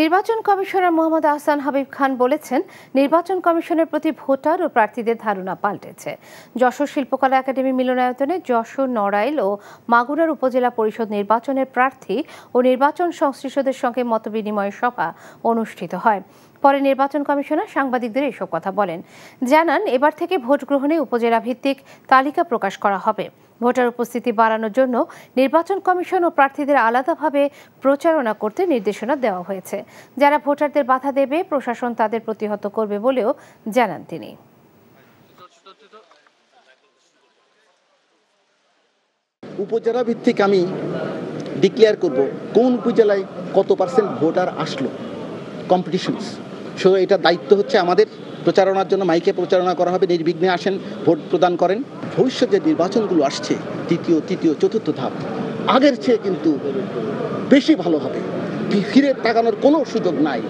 নির্বাচন কমিশনার মোহাম্মদ আহসান হাবিব খান বলেছেন, নির্বাচন কমিশনের প্রতি ভোটার ও প্রার্থীদের ধারণা পাল্টেছে। যশোর শিল্পকলা একাডেমি মিলনায়তনে যশোর, নড়াইল ও মাগুরার উপজেলা পরিষদ নির্বাচনের প্রার্থী ও নির্বাচন সংশ্লিষ্টদের সঙ্গে মতবিনিময় সভা অনুষ্ঠিত হয়। পরে নির্বাচন কমিশনার সাংবাদিকদের এসব কথা বলেন। জানান, এবার থেকে ভোট গ্রহণে উপজেলা ভিত্তিক তালিকা প্রকাশ করা হবে। ভোটার উপস্থিতি বাড়ানোর জন্য নির্বাচন কমিশন ও প্রার্থীদের আলাদাভাবে প্রচারণা করতে নির্দেশনা দেওয়া হয়েছে। যারা ভোটারদের বাধা দেবে, প্রশাসন তাদের প্রতিহত করবে বলেও জানান তিনি। উপজেলা ভিত্তিক আমি ডিক্লেয়ার করব কোন উপজেলায় কত পার্সেন্ট ভোটার আসলো, কম্পিটিশনস। সো এটা দায়িত্ব হচ্ছে আমাদের। প্রচারণার জন্য মাইকে প্রচারণা করা হবে, নির্বিঘ্নে আসেন, ভোট প্রদান করেন। ভবিষ্যৎ যে নির্বাচনগুলো আসছে, তৃতীয়, চতুর্থ ধাপ, আগের চেয়ে কিন্তু বেশি ভালো হবে। ফিরে তাকানোর কোনো সুযোগ নাই।